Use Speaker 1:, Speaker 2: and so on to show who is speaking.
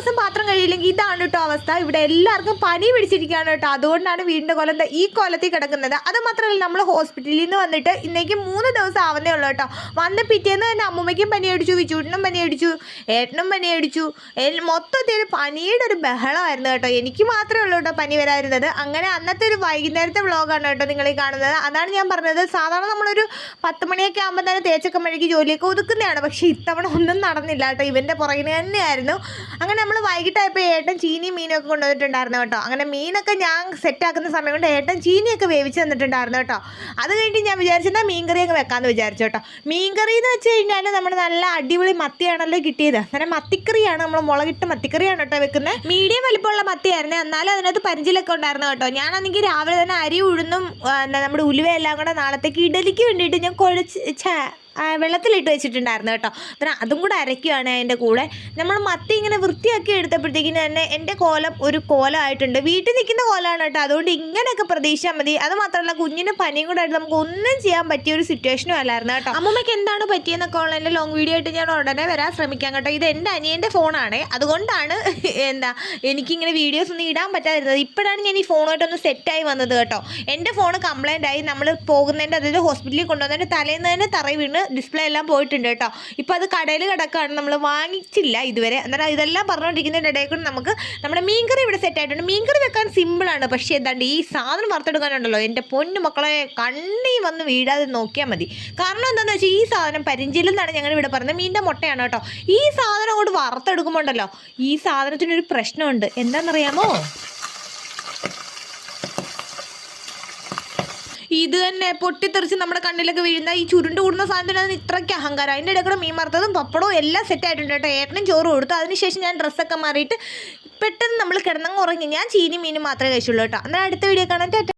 Speaker 1: ദിവസം പാത്രം കഴിയില്ലെങ്കിൽ ഇതാണ് കേട്ടോ അവസ്ഥ. ഇവിടെ എല്ലാവർക്കും പനി പിടിച്ചിരിക്കുകയാണ് കേട്ടോ. അതുകൊണ്ടാണ് വീടിൻ്റെ കോലം ഈ കോലത്തിൽ കിടക്കുന്നത്. അത് മാത്രമല്ല, നമ്മൾ ഹോസ്പിറ്റലിൽ നിന്ന് വന്നിട്ട് ഇന്നേക്ക് 3 ദിവസം ആവുന്നേ ഉള്ളൂ കേട്ടോ. വന്ന് പിറ്റേന്ന് തന്നെ അമ്മൂമ്മയ്ക്കും പനി അടിച്ചു, വിച്ചൂട്ടിനും പനി അടിച്ചു, ഏട്ടനും പനി അടിച്ചു. മൊത്തത്തിൽ പനിയുടെ ഒരു ബഹളമായിരുന്നു കേട്ടോ. എനിക്ക് മാത്രമേ ഉള്ളൂ കേട്ടോ പനി വരാതിരുന്നത്. അങ്ങനെ അന്നത്തെ ഒരു വൈകുന്നേരത്തെ വ്ളോഗാണ് കേട്ടോ നിങ്ങളീ കാണുന്നത്. അതാണ് ഞാൻ പറഞ്ഞത്, സാധാരണ നമ്മളൊരു 10 മണിയൊക്കെ ആകുമ്പോൾ തന്നെ തേച്ചൊക്കെ മഴയ്ക്ക് ജോലിയൊക്കെ ഒതുക്കുന്നതാണ്. പക്ഷേ ഇത്തവണ ഒന്നും നടന്നില്ല കേട്ടോ. ഇവൻ്റെ പുറകിന് തന്നെയായിരുന്നു. അങ്ങനെ നമ്മൾ വൈകിട്ടായപ്പോൾ ഏട്ടൻ ചീനിയും മീനൊക്കെ കൊണ്ടുവന്നിട്ടുണ്ടായിരുന്നു കേട്ടോ. അങ്ങനെ മീനൊക്കെ ഞാൻ സെറ്റാക്കുന്ന സമയം കൊണ്ട് ഏട്ടൻ ചീനിയൊക്കെ വേവിച്ച് തന്നിട്ടുണ്ടായിരുന്നു കേട്ടോ. അത് കഴിഞ്ഞിട്ട് ഞാൻ വിചാരിച്ചെന്നാൽ മീൻകറി അങ്ങ് വെക്കാമെന്ന് വിചാരിച്ചു കേട്ടോ. മീൻകറി എന്ന് വെച്ച് കഴിഞ്ഞാൽ നമ്മുടെ നല്ല അടിപൊളി മത്തിയാണല്ലോ കിട്ടിയത്. അങ്ങനെ മത്തിക്കറിയാണ്, നമ്മൾ മുളകിട്ട് മത്തിക്കറിയാണ് കേട്ടോ വെക്കുന്നത്. മീഡിയം വലിപ്പമുള്ള മത്തിയായിരുന്നു, എന്നാലും അതിനകത്ത് പരിചിലൊക്കെ ഉണ്ടായിരുന്നു കേട്ടോ. ഞാനാണെങ്കിൽ രാവിലെ തന്നെ അരി ഉഴുന്നും നമ്മുടെ ഉലുവയെല്ലാം കൂടെ നാളത്തേക്ക് ഇഡലിക്ക് വേണ്ടിയിട്ട് ഞാൻ വെള്ളത്തിലിട്ട് വെച്ചിട്ടുണ്ടായിരുന്നു കേട്ടോ. പിന്നെ അതും കൂടെ അരയ്ക്കുകയാണ് അതിൻ്റെ കൂടെ. നമ്മൾ മത്തി ഇങ്ങനെ വൃത്തിയാക്കി എടുത്തപ്പോഴത്തേക്കിന് തന്നെ എൻ്റെ കോലം ഒരു കോലമായിട്ടുണ്ട്. വീട്ടിൽ നിൽക്കുന്ന കോലമാണ് കേട്ടോ. അതുകൊണ്ട് ഇങ്ങനെയൊക്കെ പ്രതീക്ഷിച്ചാൽ മതി. അത് മാത്രമല്ല, കുഞ്ഞിന് പനിയും കൂടെ ആയിട്ട് നമുക്ക് ഒന്നും ചെയ്യാൻ പറ്റിയ ഒരു സിറ്റുവേഷനും അല്ലായിരുന്നു കേട്ടോ. അമ്മൂമ്മയ്ക്ക് എന്താണ് പറ്റിയെന്നൊക്കെ ഓൺലൈനിൽ ലോങ് വീഡിയോ ആയിട്ട് ഞാൻ ഉടനെ വരാൻ ശ്രമിക്കാം കേട്ടോ. ഇത് എൻ്റെ അനിയൻ്റെ ഫോണാണ്, അതുകൊണ്ടാണ് എനിക്കിങ്ങനെ വീഡിയോസ് ഒന്നും ഇടാൻ പറ്റാതിരുന്നത്. ഇപ്പോഴാണ് ഞാൻ ഈ ഫോണായിട്ടൊന്ന് സെറ്റായി വന്നത് കേട്ടോ. എൻ്റെ ഫോൺ കംപ്ലൈൻ്റ് ആയി. നമ്മൾ പോകുന്നതിൻ്റെ, അതായത് ഹോസ്പിറ്റലിൽ കൊണ്ടുവന്നതിൻ്റെ തലേന്ന് തന്നെ തറയിൽ വീണ് ഡിസ്പ്ലേ എല്ലാം പോയിട്ടുണ്ട് കേട്ടോ. ഇപ്പോൾ അത് കടയിൽ കിടക്കുകയാണ്, നമ്മൾ വാങ്ങിച്ചില്ല ഇതുവരെ. എന്നാൽ ഇതെല്ലാം പറഞ്ഞുകൊണ്ടിരിക്കുന്നതിൻ്റെ ഇടയിൽ കൂടെ നമുക്ക് നമ്മുടെ മീൻകറി ഇവിടെ സെറ്റ് ആയിട്ടുണ്ട്. മീൻകറി വെക്കാൻ സിമ്പിളാണ്, പക്ഷേ എന്താണ്ട് ഈ സാധനം വറുത്തെടുക്കാനുണ്ടല്ലോ, എൻ്റെ പൊന്നു മക്കളെ കണ്ണി വന്ന് വീഴാതെ നോക്കിയാൽ മതി. കാരണം എന്താണെന്ന് വെച്ചാൽ ഈ സാധനം പരിഞ്ചിലെന്നാണ് ഞങ്ങൾ ഇവിടെ പറയുന്നത്, മീനിൻ്റെ മുട്ടയാണ് കേട്ടോ. ഈ സാധനം അങ്ങോട്ട് വറുത്തെടുക്കുമ്പോൾ ഉണ്ടല്ലോ, ഈ സാധനത്തിനൊരു പ്രശ്നമുണ്ട്. എന്താണെന്നറിയാമോ? ഇത് തന്നെ പൊട്ടിത്തെറിച്ച് നമ്മുടെ കണ്ണിലൊക്കെ വീഴുന്ന ഈ ചുരുണ്ട് കൂടുന്ന സാധനത്തിനകത്ത് ഇത്രയ്ക്ക് അഹങ്കാരം. അതിൻ്റെ ഇടയ്ക്കൂടെ മീൻ വറുത്തതും പപ്പടവും എല്ലാം സെറ്റ് ആയിട്ടുണ്ട് കേട്ടോ. ഏട്ടനും ചോറ് കൊടുത്തു. അതിനുശേഷം ഞാൻ ഡ്രസ്സൊക്കെ മാറിയിട്ട് പെട്ടെന്ന് നമ്മൾ കിടന്നങ്ങ് ഉറങ്ങി. ഞാൻ ചീനി മീനും മാത്രമേ കഴിച്ചുള്ളൂ കേട്ടോ. എന്നാൽ അടുത്ത വീഡിയോ കാണാൻ.